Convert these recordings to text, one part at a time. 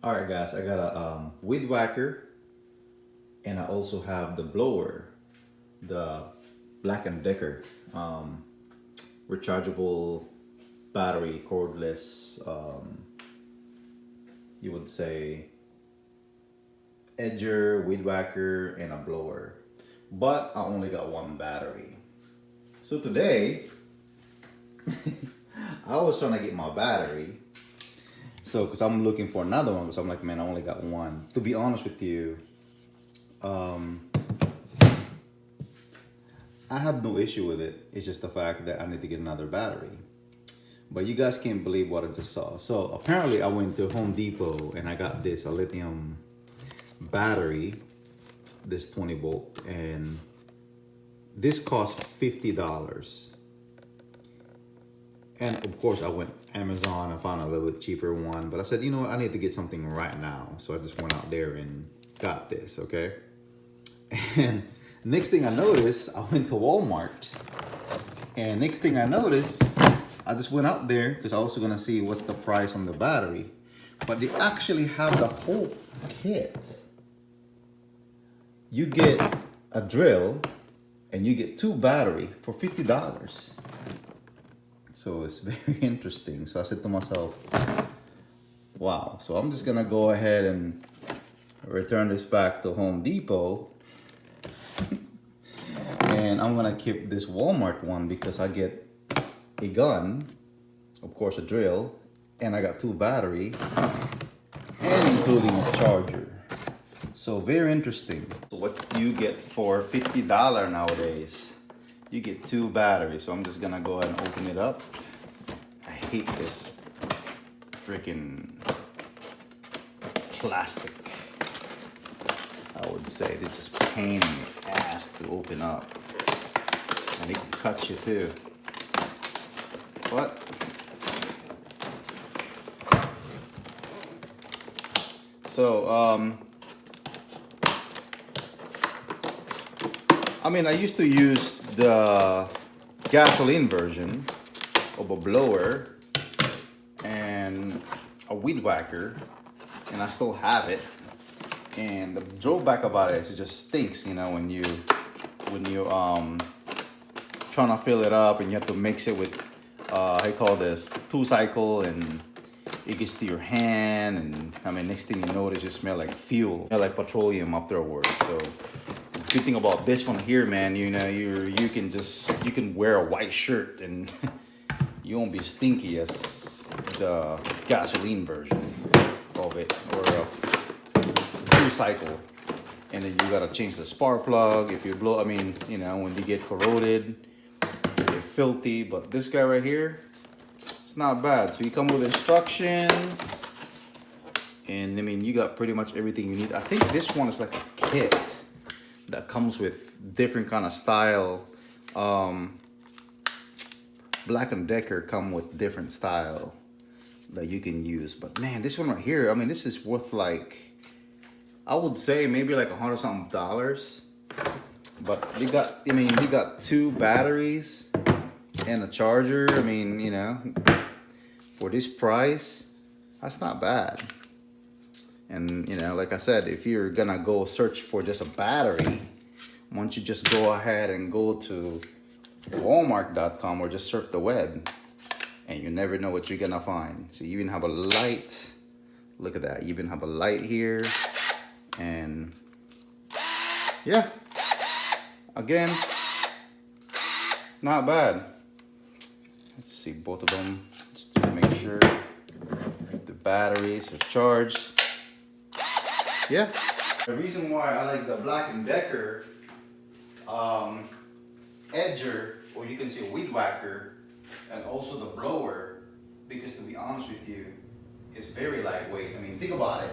All right, guys, I got a weed whacker, and I also have the blower, the Black & Decker rechargeable battery, cordless, you would say edger, weed whacker, and a blower. But I only got one battery. So today, I was trying to get my battery. So, because I'm looking for another one, because I'm like, man, I only got one. To be honest with you, I have no issue with it. It's just the fact that I need to get another battery. But you guys can't believe what I just saw. So apparently I went to Home Depot and I got this, a lithium battery, this 20 volt, and this cost $50. And of course I went Amazon, I found a little bit cheaper one, but I said, you know what, I need to get something right now. So I just went out there and got this, okay? And next thing I noticed, I went to Walmart, and next thing I noticed, I just went out there because I was gonna see what's the price on the battery, but they actually have the whole kit. You get a drill and you get 2 battery for $50. So it's very interesting. So I said to myself, wow. So I'm just gonna go ahead and return this back to Home Depot. And I'm gonna keep this Walmart one because I get a gun, of course a drill, and I got 2 battery, and including a charger. So very interesting. So what you get for $50 nowadays, you get 2 batteries. So I'm just gonna go ahead and open it up. I hate this freaking plastic. I would say they're just pain in the ass to open up. And it can cut you too. But so I mean, I used to use the gasoline version of a blower and a weed whacker, and I still have it. And the drawback about it is it just stinks, you know, when you trying to fill it up and you have to mix it with how you call this, 2-cycle, and it gets to your hand, and I mean, next thing you know, it just smell like fuel, like petroleum afterwards. So good thing about this one here, man, you know, you can wear a white shirt and you won't be stinky as the gasoline version of it, or a 2-cycle. And then you gotta change the spark plug if you blow. I mean, you know, when you get corroded, you get filthy. But this guy right here, it's not bad. So you come with instruction, and I mean, you got pretty much everything you need. I think this one is like a kit that comes with different kind of style. Black & Decker come with different style that you can use. But man, this one right here, I mean, this is worth like, I would say maybe like $100-something. But you got, I mean, you got 2 batteries and a charger. I mean, you know, for this price, that's not bad. And you know, like I said, if you're gonna go search for just a battery, why don't you just go ahead and go to Walmart.com or just surf the web, and you never know what you're gonna find. So you even have a light. Look at that. You even have a light here. And yeah, again, not bad. Let's see both of them just to make sure the batteries are charged. Yeah, the reason why I like the Black & Decker edger, or you can say weed whacker, and also the blower, because to be honest with you, it's very lightweight. I mean, think about it.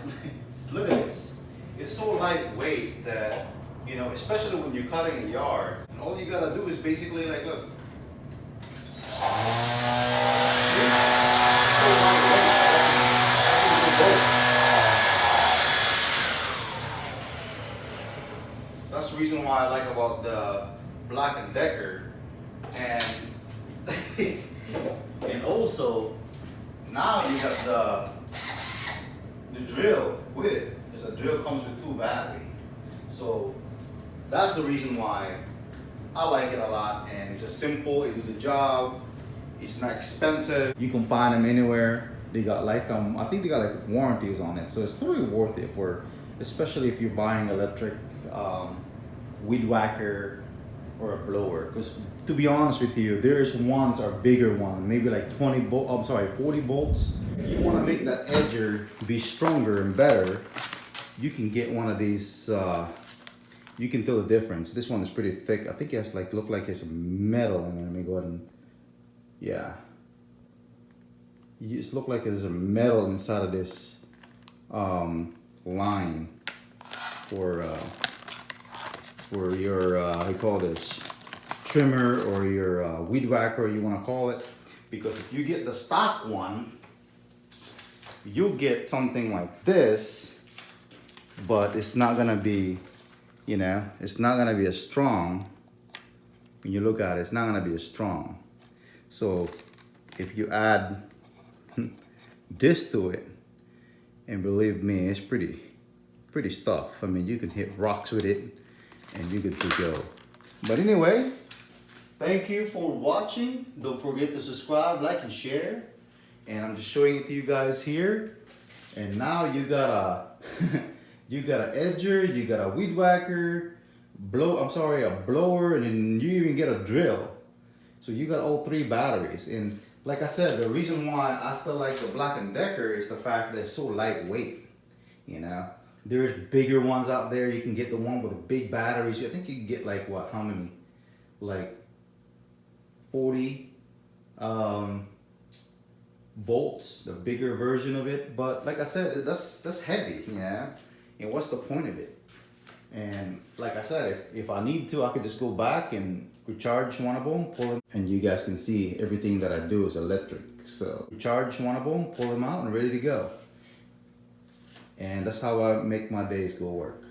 Look at this. It's so lightweight that, you know, especially when you're cutting a yard, and all you gotta do is basically like, look. That's the reason why I like about the Black & Decker. And and also now you got the the drill with it, because a drill comes with 2 batteries. So that's the reason why I like it a lot, and it's just simple, it do the job, it's not expensive. You can find them anywhere. They got lifetime, I think they got like warranties on it, so it's totally worth it for, especially if you're buying electric weed whacker or a blower. Because to be honest with you, there's ones are bigger one, maybe like 40 bolts. If you want to make that edger be stronger and better, you can get one of these. You can tell the difference. This one is pretty thick. I think it has like, look like it's metal in there. Let me go ahead and, yeah. It look like there's a metal inside of this line for your how you call this, trimmer, or your weed whacker, you want to call it. Because if you get the stock one, you'll get something like this, but it's not gonna be, you know, it's not gonna be as strong. When you look at it, it's not gonna be as strong. So if you add this to it, and believe me, it's pretty stuff. I mean, you can hit rocks with it and you're good to go. But anyway, thank you for watching. Don't forget to subscribe, like, and share. And I'm just showing it to you guys here. And now you got a you got an edger, you got a weed whacker, a blower, and then you even get a drill. So you got all 3 batteries. And like I said, the reason why I still like the Black & Decker is the fact that it's so lightweight. You know, there's bigger ones out there. You can get the one with big batteries. I think you can get like what? How many? Like 40 volts, the bigger version of it. But like I said, that's heavy. You know, and what's the point of it? And like I said, if I need to, I could just go back and recharge one of them, pull them, and you guys can see everything that I do is electric. So recharge one of them, pull them out, and ready to go. And that's how I make my days go work.